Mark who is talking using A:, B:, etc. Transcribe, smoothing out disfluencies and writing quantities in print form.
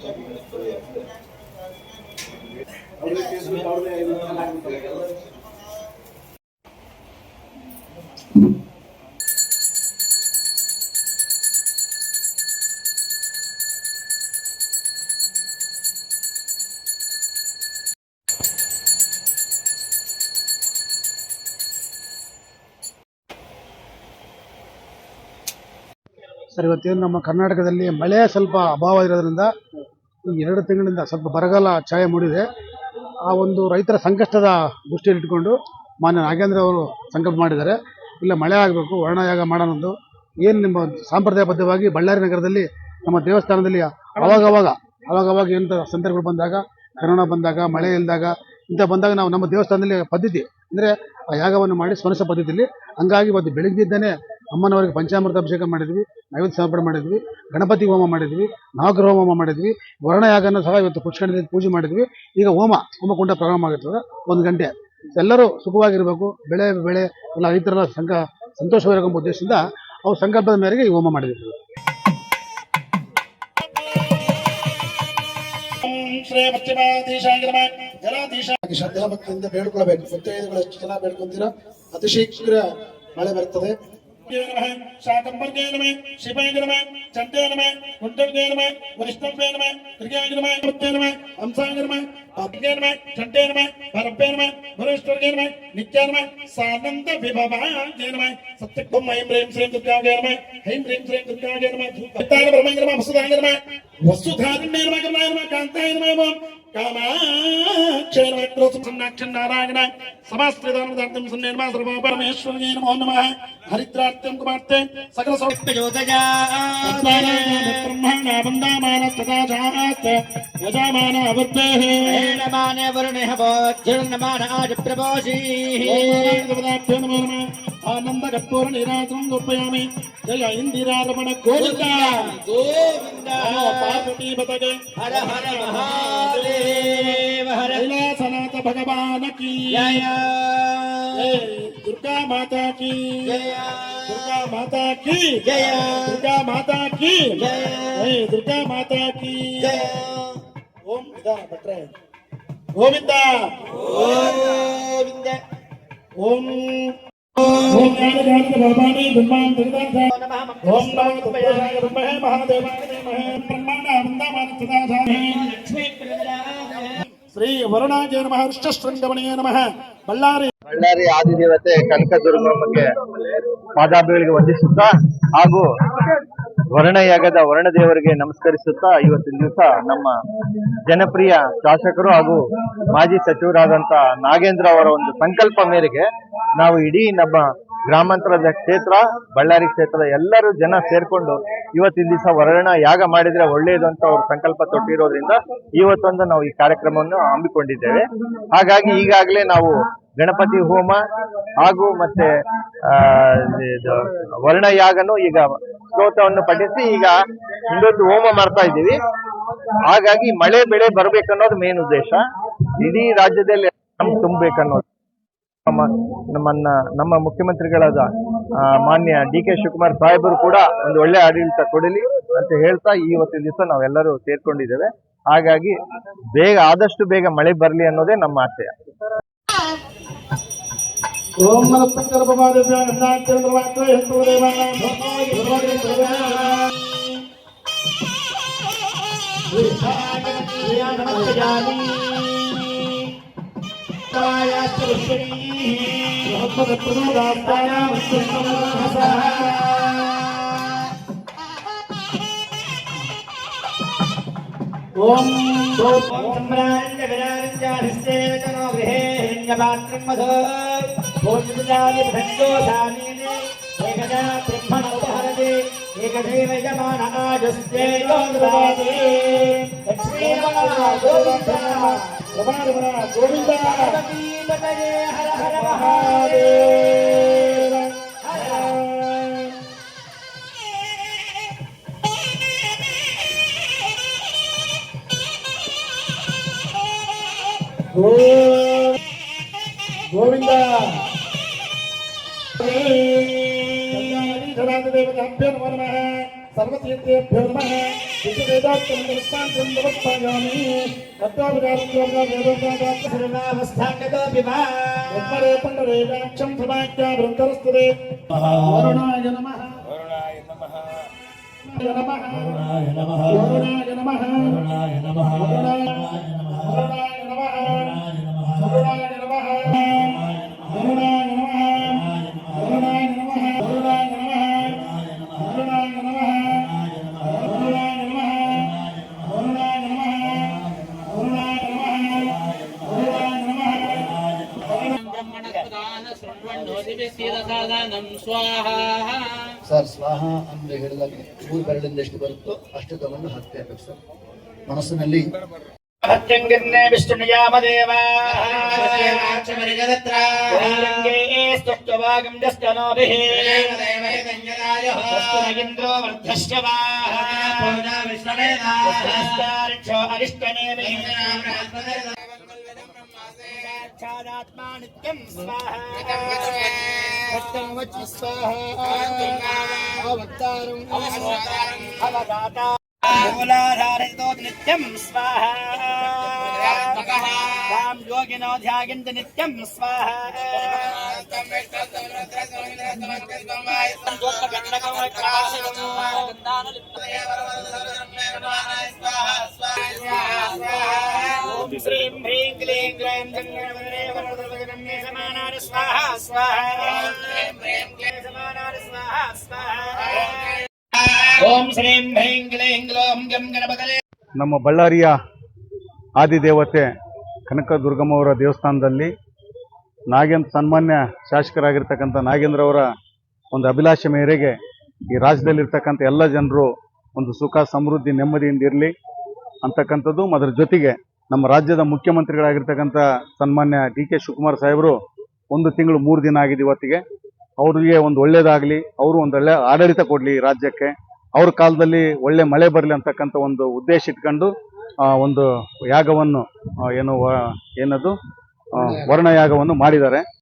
A: Sir, ಇವತ್ತೇನು ನಮ್ಮ ಕರ್ನಾಟಕದಲ್ಲಿ ಮಳೆ ಸ್ವಲ್ಪ ಅಭಾವ ಇರೋದ್ರಿಂದ ಈ 2 ತಿಂಗಳಿಂದ ಸ್ವಲ್ಪ ಬರಗಾಲ ಛಾಯೆ ಮೂಡಿದೆ. ಆ ಒಂದು ರೈತರ ಸಂಕಷ್ಟದ ದೃಷ್ಟಿಯಲ್ಲಿ ಇಟ್ಕೊಂಡು ಮಾನ್ಯ ನಾಗೇಂದ್ರ ಅವರು ಸಂಕಲ್ಪ ಮಾಡಿದ್ದಾರೆ, ಇಲ್ಲ ಮಳೆ ಆಗಬೇಕು, ವರ್ಣಯಾಗ ಮಾಡೋಣಂದು. ಏನು ನಿಮ್ಮ ಸಾಂಪ್ರದಾಯಬದ್ಧವಾಗಿ ಬಳ್ಳಾರಿ ನಗರದಲ್ಲಿ ನಮ್ಮ ದೇವಸ್ಥಾನದಲ್ಲಿ ಅವಾಗವಾಗ ಎಂಥ ಸಂದರ್ಭಗಳು ಬಂದಾಗ, ಕರೋನಾ ಬಂದಾಗ, ಮಳೆ ಇಲ್ಲದಾಗ ಇಂಥ ಬಂದಾಗ ನಾವು ನಮ್ಮ ದೇವಸ್ಥಾನದಲ್ಲಿ ಪದ್ಧತಿ ಅಂದರೆ ಆ ಯಾಗವನ್ನು ಮಾಡಿ ಸ್ಮರಿಸೋ ಪದ್ಧತಿಯಲ್ಲಿ. ಹಂಗಾಗಿ ಇವತ್ತು ಬೆಳಗ್ಗಿದ್ದಾನೆ ಅಮ್ಮನವರಿಗೆ ಪಂಚಾಮೃತ ಅಭಿಷೇಕ ಮಾಡಿದ್ವಿ, ನೈವೇದ್ಯ ಸಮರ್ಪಣೆ ಮಾಡಿದ್ವಿ, ಗಣಪತಿ ಹೋಮ ಮಾಡಿದ್ವಿ, ನವಗ್ರಹ ಹೋಮ ಮಾಡಿದ್ವಿ, ವರ್ಣಯಾಗನ ಸಹ ಇವತ್ತು ಪುಷ್ಕರಣಿಯಲ್ಲಿ ಪೂಜೆ ಮಾಡಿದ್ವಿ. ಈಗ ಹೋಮಕುಂಡ ಪ್ರಾರಂಭ ಆಗಿರ್ತದೆ 1 ಗಂಟೆ. ಎಲ್ಲರೂ ಸುಖವಾಗಿರಬೇಕು, ಬೆಳೆ ಎಲ್ಲ ರೈತರೆಲ್ಲ ಸಂತೋಷವಾಗಿರೋ ಉದ್ದೇಶದಿಂದ ಅವ್ರ ಸಂಕಲ್ಪದ ಮೇರೆಗೆ ಈ ಹೋಮ ಮಾಡಿದ್ವಿ.
B: ಶ್ರದ್ಧಾ ಭಕ್ತಿಯಿಂದ ಬೇಡ್ಕೊಳ್ಬೇಕು. ಮುತ್ತೈದೆಗಳು ಎಷ್ಟು ಜನ ಬೇಡ್ಕೊಂತೀರಾ ಅತಿ ಶೀಘ್ರ ಮಳೆ ಬರ್ತದೆ. शाकंबर्गे नमः शिवाय नमः चंडे नमः कुंडलगे नमः वरिष्ठवे नमः त्रिगाय नमः मुत्ते नमः अंसाय नमः पापगे नमः चंडे नमः परब्बे नमः वरिष्ठवे नमः नित्य नमः सानंद विभवाय नमः सत्यकं ऐं ह्रीं श्रीं दुर्गागे नमः ऐं ह्रीं श्रीं दुर्गागे नमः धूपताय ब्रह्माय नमः वसुधाय नमः वसुधारिण्ये नमः गणाय नमः कांताय नमः कामाक्षय नमः क्रोधसन्नाक्षं नारायण समास्त्रिदानदार्थं सन्नेनमः सर्व परमेश्वरये नमो नमः हरिद्रात्यं कुमार्ते सकल सौख्ययोजया ब्रह्मणा वन्दामान तथा जात यजमान अवृद्धेः नमान वरुणः वज्रनमान आज प्रभोषि देवताभ्यो नमो नमः आनंद कर्पूर निराजनं समर्पयामि जय इंदिरारमण गोविंद गोविंद पार्वती पतगे हर हर महादेव हर कैलासनाथ भगवान की जय दुर्गा माता की जय दुर्गा माता की जय दुर्गा माता की जय दुर्गा माता की जय ओम विधान भट्रे गोविंद गोविंद ओम ओम ज्ञान भगवानी ब्रह्मां जगदां ओम नमो तस्मै ब्रह्मणे महादेवाय नमः ब्रह्मांड वंदमान तथा लक्ष्मी श्री वरुणाय नमः ऋष्यशृंगमणिये नमः बಳ್ಳಾರಿ
C: ಆದಿದೇವತೆ ಕನಕದುರ್ಗಮ್ಮಕ್ಕೆ ಪಾದಾಭಿಗಳಿಗೆ ವಂದಿಸುತ್ತಾ ಹಾಗೂ ವರ್ಣಯಾಗದ ವರ್ಣದೇವರಿಗೆ ನಮಸ್ಕರಿಸುತ್ತಾ ಇವತ್ತಿನ ದಿವಸ ನಮ್ಮ ಜನಪ್ರಿಯ ಶಾಸಕರು ಹಾಗೂ ಮಾಜಿ ಸಚಿವರಾದಂತ ನಾಗೇಂದ್ರ ಅವರ ಒಂದು ಸಂಕಲ್ಪ ಮೇರೆಗೆ ನಾವು ಇಡೀ ನಮ್ಮ ಗ್ರಾಮಾಂತರದ ಕ್ಷೇತ್ರ ಬಳ್ಳಾರಿ ಕ್ಷೇತ್ರದ ಎಲ್ಲರೂ ಜನ ಸೇರ್ಕೊಂಡು ಇವತ್ತಿನ ದಿವಸ ವರ್ಣ ಯಾಗ ಮಾಡಿದ್ರೆ ಒಳ್ಳೆಯದು ಅಂತ ಅವರು ಸಂಕಲ್ಪ ತೊಟ್ಟಿರೋದ್ರಿಂದ ಇವತ್ತೊಂದು ನಾವು ಈ ಕಾರ್ಯಕ್ರಮವನ್ನು ಹಮ್ಮಿಕೊಂಡಿದ್ದೇವೆ. ಹಾಗಾಗಿ ಈಗಾಗಲೇ ನಾವು ಗಣಪತಿ ಹೋಮ ಹಾಗೂ ಮತ್ತೆ ವರ್ಣಯಾಗನು ಈಗ ಸ್ತೋತ್ರವನ್ನು ಪಠಿಸಿ ಈಗ ಇನ್ನೊಂದು ಹೋಮ ಮಾಡ್ತಾ ಇದ್ದೀವಿ. ಹಾಗಾಗಿ ಮಳೆ ಬೆಳೆ ಬರ್ಬೇಕನ್ನೋದು ಮೇನ್ ಉದ್ದೇಶ. ಇಡೀ ರಾಜ್ಯದಲ್ಲಿ ತುಂಬಬೇಕನ್ನೋದು ನಮ್ಮ ಮುಖ್ಯಮಂತ್ರಿಗಳಾದ ಮಾನ್ಯ ಡಿ ಕೆ ಶಿವಕುಮಾರ್ ಸಾಹೇಬರು ಕೂಡ ಒಂದು ಒಳ್ಳೆ ಆಡಳಿತ ಕೊಡಲಿ ಅಂತ ಹೇಳ್ತಾ ಇವತ್ತಿನ ದಿವಸ ನಾವೆಲ್ಲರೂ ಸೇರ್ಕೊಂಡಿದ್ದೇವೆ. ಹಾಗಾಗಿ ಆದಷ್ಟು ಬೇಗ ಮಳೆ ಬರಲಿ ಅನ್ನೋದೇ ನಮ್ಮ ಆಶಯ.
B: ओम नमस्कार भगवादेव्या नमस्कार ओम भोजनानि भंजोधानीने एकदा ब्रह्मण उपहरते एकदेव यमान आजस्ते योगवादे लक्ष्मी नमः गोविंद गोविंद पतये हर हर महादेव गोविंद देवताभ्यो नमः सर्वतीर्थेभ्यो नमः ವರುಣಾಯ ನಮಃ ನಮಃ ವರುಣಾಯ ನಮಃ ವರುಣಾಯ ನಮಃ ವರುಣಾಯ ನಮಃ ವರುಣಾಯ ನಮಃ ವರುಣಾಯ ನಮಃ ವರುಣಾಯ ನಮಃ ವರುಣಾಯ ನಮಃ ವರುಣಾಯ ನಮಃ ವರುಣಾಯ ನಮಃ ವರುಣಾಯ ನಮಃ ವರುಣಾಯ
D: ಸರ್ ಸ್ವಾಹ ಅಂದ್ರೆ ಹೇಳಿದಾಗ 3 ಬೆರಳಿಂದ ಎಷ್ಟು ಬರುತ್ತೋ ಅಷ್ಟು ತಗೊಂಡು ಹಾಕ್ತೇವೆ ಸರ್ ಮನಸ್ಸಿನಲ್ಲಿ
B: ಭಕ್ತಿಂಗಿರ್ನೇ ವಿಷ್ಣುಯಾಮದೇವ ಸ್ತುತ್ಯವಾಗಂ ಜಸ್ತನೋಭಿಃ ಇಂದ್ರೋ ವರ್ಧಶ್ಚವಾ ವಿಷ್ಣುವೇದಾರಿಕ್ಷೋ ಅರಿಷ್ಟನೇಮಿಃ ಸಾಕ್ಷಾದಾತ್ಮಾ ನಿತ್ಯಂ ಸ್ವಾಹಾ ಸತ್ಯಂ ವಚಿ ಸ್ವಾಹಾ ಅವತಾರಂ ಅವದಾತಾ मूलाधारितो नित्यं स्वाहा राम योगिनो ध्यायन्त नित्यं स्वाहा ओम श्रीं ह्रीं क्लीं ग्लैं गंगणवदने वरदवदने समानार स्वाहा स्वाहा स्वाहा स्वाहा ओम श्रीं ह्रीं क्लीं ग्लौं गं गणपतये
A: ನಮ್ಮ ಬಳ್ಳಾರಿಯ ಆದಿದೇವತೆ ಕನಕದುರ್ಗಮ್ಮವರ ದೇವಸ್ಥಾನದಲ್ಲಿ ಸನ್ಮಾನ್ಯ ಶಾಸಕರಾಗಿರ್ತಕ್ಕಂಥ ನಾಗೇಂದ್ರ ಅವರ ಒಂದು ಅಭಿಲಾಷೆ ಮೇರೆಗೆ ಈ ರಾಜ್ಯದಲ್ಲಿರ್ತಕ್ಕಂಥ ಎಲ್ಲ ಜನರು ಒಂದು ಸುಖ ಸಮೃದ್ಧಿ ನೆಮ್ಮದಿಯಿಂದ ಇರಲಿ ಅಂತಕ್ಕಂಥದ್ದು. ಅದರ ಜೊತೆಗೆ ನಮ್ಮ ರಾಜ್ಯದ ಮುಖ್ಯಮಂತ್ರಿಗಳಾಗಿರ್ತಕ್ಕಂಥ ಸನ್ಮಾನ್ಯ ಡಿ.ಕೆ. ಶಿವಕುಮಾರ್ ಸಾಹೇಬರು 1 ತಿಂಗಳು 3 ದಿನ ಆಗಿದೆ ಇವತ್ತಿಗೆ. ಅವರಿಗೆ ಒಂದು ಒಳ್ಳೇದಾಗಲಿ, ಅವರು ಒಂದು ಒಳ್ಳೆ ಆಡಳಿತ ಕೊಡಲಿ ರಾಜ್ಯಕ್ಕೆ, ಅವ್ರ ಕಾಲದಲ್ಲಿ ಒಳ್ಳೆ ಮಳೆ ಬರಲಿ ಅಂತಕ್ಕಂಥ ಒಂದು ಉದ್ದೇಶ ಇಟ್ಕೊಂಡು ಒಂದು ಯಾಗವನ್ನು ಏನದು ವರ್ಣ ಯಾಗವನ್ನು ಮಾಡಿದ್ದಾರೆ.